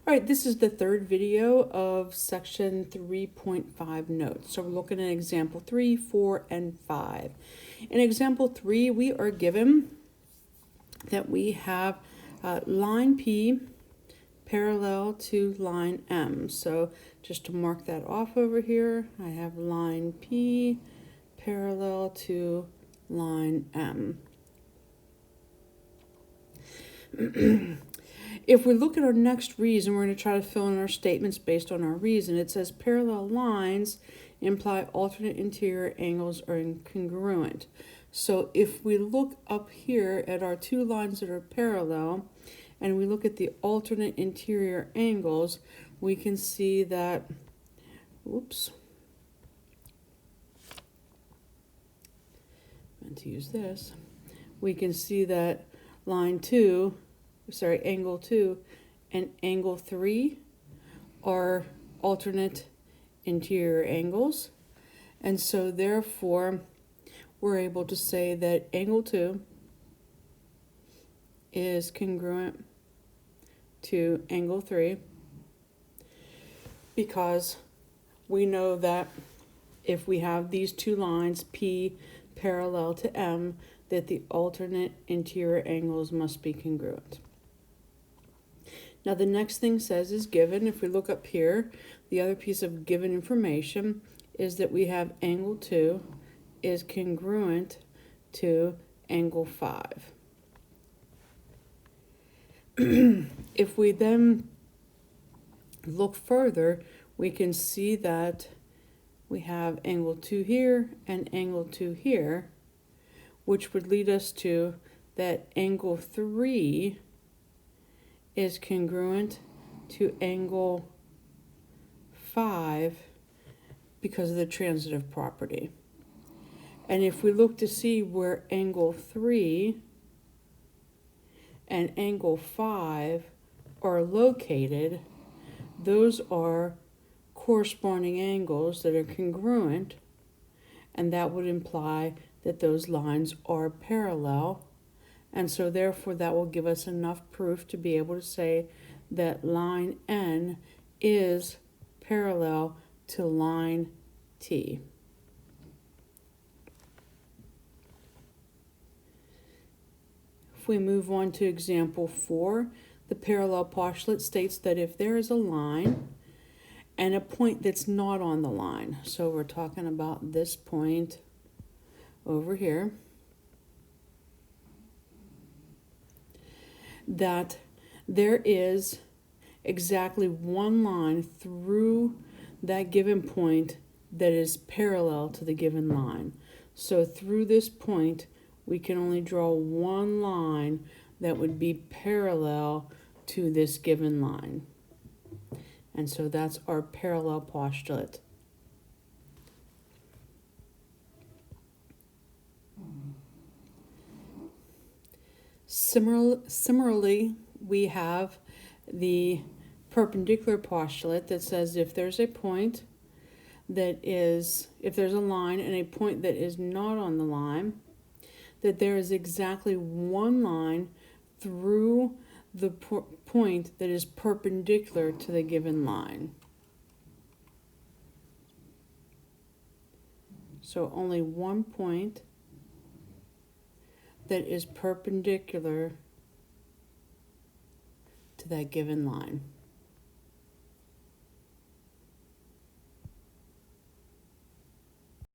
All right, this is the third video of section 3.5 notes. So we're looking at example 3, 4, and 5. In example 3, we are given that we have line P parallel to line M. So just to mark that off over here, I have line P parallel to line M. If we look at our next reason, we're going to try to fill in our statements based on our reason. It says parallel lines imply alternate interior angles are incongruent. So if we look up here at our two lines that are parallel, and we look at the alternate interior angles, we can see that, oops, I meant to use this. We can see that angle 2 and angle 3 are alternate interior angles. And so therefore, we're able to say that angle 2 is congruent to angle 3 because we know that if we have these two lines, P parallel to M, that the alternate interior angles must be congruent. Now the next thing says is given. If we look up here, the other piece of given information is that we have angle 2 is congruent to angle 5. If we then look further, we can see that we have angle 2 here and angle 2 here, which would lead us to that angle 3 is congruent to angle 5 because of the transitive property. And if we look to see where angle 3 and angle 5 are located, those are corresponding angles that are congruent, and that would imply that those lines are parallel. And so therefore that will give us enough proof to be able to say that line N is parallel to line T. If we move on to example 4, the parallel postulate states that if there is a line and a point that's not on the line, so we're talking about this point over here, that there is exactly one line through that given point that is parallel to the given line. So through this point, we can only draw one line that would be parallel to this given line. And so that's our parallel postulate. Similarly, we have the perpendicular postulate that says if there's a point that is, if there's a line and a point that is not on the line, that there is exactly one line through the point that is perpendicular to the given line. So only one point that is perpendicular to that given line.